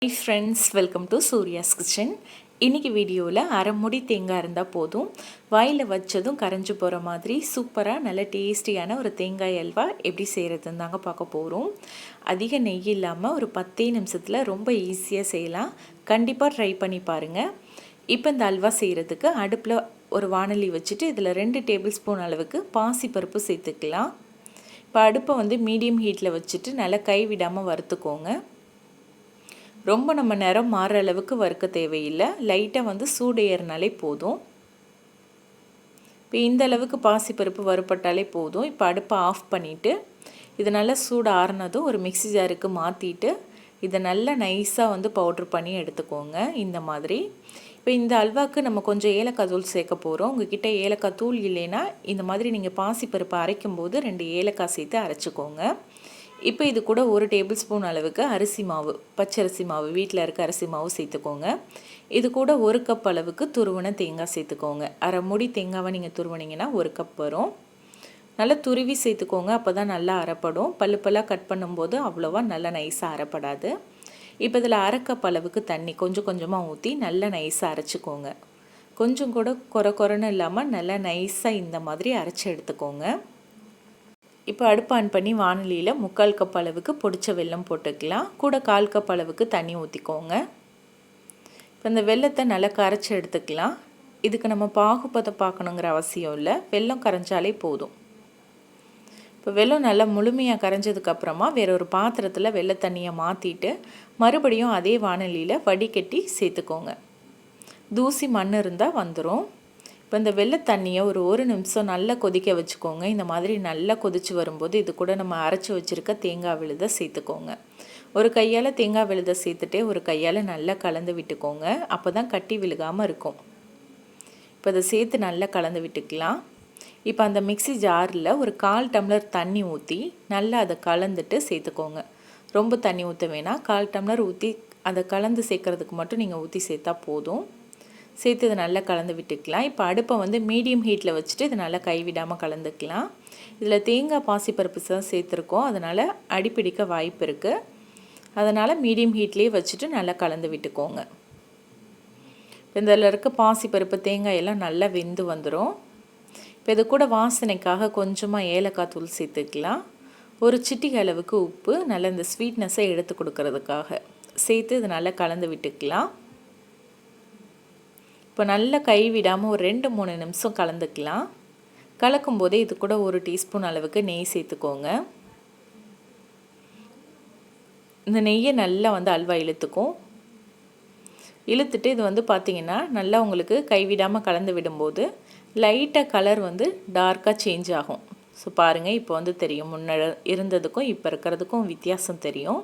Hi friends, welcome to Surya's Kitchen. இன்னைக்கு வீடியோவில் அரை முடி தேங்காய் இருந்தால் போதும், வாயில் வச்சதும் கரைஞ்சி போகிற மாதிரி சூப்பராக நல்ல டேஸ்டியான ஒரு தேங்காய் அல்வா எப்படி செய்கிறதுன்னு தாங்க பார்க்க போகிறோம். அதிக நெய் இல்லாமல் ஒரு 10 நிமிஷத்தில் ரொம்ப ஈஸியாக செய்யலாம். கண்டிப்பாக ட்ரை பண்ணி பாருங்கள். இப்போ இந்த அல்வா செய்கிறதுக்கு அடுப்பில் ஒரு வாணலி வச்சுட்டு இதில் 2 டேபிள் ஸ்பூன் அளவுக்கு பாசிப்பருப்பு சேர்த்துக்கலாம். இப்போ அடுப்பை மீடியம் ஹீட்டில் வச்சுட்டு நல்லா கை விடாமல் வறுத்துக்கோங்க. ரொம்ப நம்ம நிறம் மாறுற அளவுக்கு வறுக்க தேவையில்லை, லைட்டாக சூடு ஏறினாலே போதும். இப்போ இந்த அளவுக்கு பாசிப்பருப்பு வறுப்பட்டாலே போதும். இப்போ அடுப்பை ஆஃப் பண்ணிவிட்டு இதை நல்லா சூடு ஆறுனதும் ஒரு மிக்ஸி ஜாருக்கு மாற்றிட்டு இதை நல்லா நைஸாக பவுட்ரு பண்ணி எடுத்துக்கோங்க. இந்த மாதிரி இப்போ இந்த அல்வாவுக்கு நம்ம கொஞ்சம் ஏலக்காய் தூள் சேர்க்க போகிறோம். உங்கள்கிட்ட ஏலக்காய் தூள் இல்லைன்னா இந்த மாதிரி நீங்கள் பாசிப்பருப்பு அரைக்கும்போது 2 ஏலக்காய் சேர்த்து அரைச்சிக்கோங்க. இப்போ இது கூட 1 டேபிள் ஸ்பூன் அளவுக்கு அரிசி மாவு, பச்சரிசி மாவு, வீட்டில் இருக்க அரிசி மாவு சேர்த்துக்கோங்க. இது கூட 1 கப் அளவுக்கு துருவன தேங்காய் சேர்த்துக்கோங்க. அரை மூடி தேங்காவை நீங்கள் துருவனிங்கன்னா 1 கப் வரும். நல்லா துருவி சேர்த்துக்கோங்க, அப்போ தான் நல்லா அரைப்படும். பல்லாக கட் பண்ணும்போது அவ்வளோவா நல்லா நைஸாக அரைப்படாது. இப்போ இதில் அரை கப் அளவுக்கு தண்ணி கொஞ்சம் கொஞ்சமாக ஊற்றி நல்லா நைஸாக அரைச்சிக்கோங்க. கொஞ்சம் கூட கொரன்னு இல்லாமல் நல்லா நைஸாக இந்த மாதிரி அரைச்சி எடுத்துக்கோங்க. இப்போ அடுப்பு ஆன் பண்ணி வாணலியில் 3/4 கப் அளவுக்கு பொடிச்ச வெல்லம் போட்டுக்கலாம். கூட 1/4 கப் அளவுக்கு தண்ணி ஊற்றிக்கோங்க. இப்போ இந்த வெல்லத்தை நல்லா கரைச்சி எடுத்துக்கலாம். இதுக்கு நம்ம பாகுபதம் பார்க்கணுங்கிற அவசியம் இல்லை, வெல்லம் கரைஞ்சாலே போதும். இப்போ வெல்லம் நல்லா முழுமையாக கரைஞ்சதுக்கப்புறமா வேற ஒரு பாத்திரத்தில் வெள்ளை தண்ணியை மாற்றிட்டு மறுபடியும் அதே வாணலியில் வடிகட்டி சேர்த்துக்கோங்க. தூசி மண் இருந்தால் வந்துடும். இப்போ இந்த வெள்ளை தண்ணியை ஒரு நிமிஷம் நல்லா கொதிக்க வச்சுக்கோங்க. இந்த மாதிரி நல்லா கொதித்து வரும்போது இது கூட நம்ம அரைச்சி வச்சுருக்க தேங்காய் விழுதை சேர்த்துக்கோங்க. ஒரு கையால் தேங்காய் விழுதை சேர்த்துட்டே ஒரு கையால் நல்லா கலந்து விட்டுக்கோங்க. அப்போ தான் கட்டி விழுகாமல் இருக்கும். இப்போ அதை சேர்த்து நல்லா கலந்து விட்டுக்கலாம். இப்போ அந்த மிக்ஸி ஜாரில் ஒரு 1/4 டம்ளர் தண்ணி ஊற்றி நல்லா அதை கலந்துட்டு சேர்த்துக்கோங்க. ரொம்ப தண்ணி ஊற்ற வேணாம், 1/4 டம்ளர் ஊற்றி அதை கலந்து சேர்க்குறதுக்கு மட்டும் நீங்கள் ஊற்றி சேர்த்தா போதும். சேர்த்து இதை நல்லா கலந்து விட்டுக்கலாம். இப்போ அடுப்பை மீடியம் ஹீட்டில் வச்சுட்டு இதை நல்லா கைவிடாமல் கலந்துக்கலாம். இதில் தேங்காய் பாசிப்பருப்பு தான் சேர்த்துருக்கோம், அதனால் அடிப்பிடிக்க வாய்ப்பு இருக்குது. அதனால் மீடியம் ஹீட்லேயே வச்சுட்டு நல்லா கலந்து விட்டுக்கோங்க. இப்போ இதில் இருக்க பாசிப்பருப்பு தேங்காய் எல்லாம் நல்லா வெந்து வந்துடும். இப்போ இது கூட வாசனைக்காக கொஞ்சமாக ஏலக்காய் தூள் சேர்த்துக்கலாம். ஒரு சிட்டிகை அளவுக்கு உப்பு, நல்லா இந்த ஸ்வீட்னஸை எடுத்து கொடுக்கறதுக்காக சேர்த்து இதை நல்லா கலந்து விட்டுக்கலாம். இப்போ நல்லா கை விடாமல் ஒரு 2-3 நிமிஷம் கலந்துக்கலாம். கலக்கும் போதே இது கூட 1 டீஸ்பூன் அளவுக்கு நெய் சேர்த்துக்கோங்க. இந்த நெய்யை நல்லா அல்வா இழுத்துக்கும். இழுத்துட்டு இது பார்த்திங்கன்னா நல்லா உங்களுக்கு கைவிடாமல் கலந்து விடும்போது லைட்டாக கலர் டார்க்காக சேஞ்ச் ஆகும். ஸோ பாருங்கள், இப்போ தெரியும், முன்னாடி இருந்ததுக்கும் இப்போ இருக்கிறதுக்கும் வித்தியாசம் தெரியும்.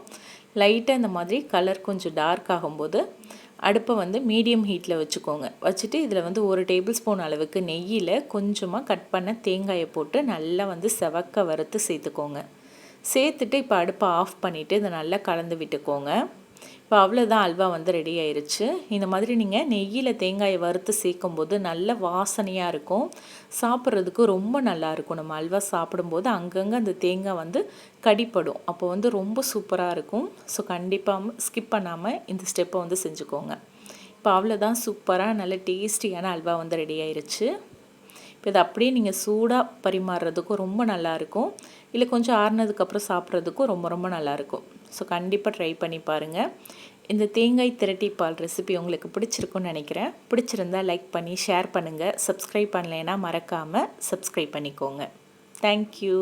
லைட்டாக இந்த மாதிரி கலர் கொஞ்சம் டார்க் ஆகும்போது அடுப்பை மீடியம் ஹீட்டில் வச்சுக்கோங்க. வச்சுட்டு இதில் 1 டேபிள் ஸ்பூன் அளவுக்கு நெய்யில் கொஞ்சமாக கட் பண்ண தேங்காயை போட்டு நல்லா செவக்க வறுத்து சேர்த்துக்கோங்க. சேர்த்துட்டு இப்போ அடுப்பை ஆஃப் பண்ணிவிட்டு இதை நல்லா கலந்து விட்டுக்கோங்க. இப்போ அவ்வளோதான், அல்வா ரெடி ஆயிடுச்சு. இந்த மாதிரி நீங்கள் நெய்யில் தேங்காயை வறுத்து சேர்க்கும்போது நல்ல வாசனையாக இருக்கும், சாப்பிட்றதுக்கு ரொம்ப நல்லாயிருக்கும். நம்ம அல்வா சாப்பிடும்போது அங்கங்கே அந்த தேங்காய் கடிப்படும், அப்போ ரொம்ப சூப்பராக இருக்கும். ஸோ கண்டிப்பாக ஸ்கிப் பண்ணாமல் இந்த ஸ்டெப்பை செஞ்சுக்கோங்க. இப்போ அவ்வளோதான், சூப்பராக நல்ல டேஸ்டியான அல்வா ரெடி ஆயிடுச்சு. இப்போ இதை அப்படியே நீங்கள் சூடாக பரிமாறுறதுக்கும் ரொம்ப நல்லாயிருக்கும், இல்லை கொஞ்சம் ஆறுனதுக்கப்புறம் சாப்பிட்றதுக்கும் ரொம்ப ரொம்ப நல்லாயிருக்கும். ஸோ கண்டிப்பாக ட்ரை பண்ணி பாருங்கள். இந்த தேங்காய் திரட்டி பால் ரெசிபி உங்களுக்கு பிடிச்சிருக்குன்னு நினைக்கிறேன். பிடிச்சிருந்தால் லைக் பண்ணி ஷேர் பண்ணுங்கள். சப்ஸ்கிரைப் பண்ணலைன்னா மறக்காமல் சப்ஸ்கிரைப் பண்ணிக்கோங்க. தேங்க்யூ.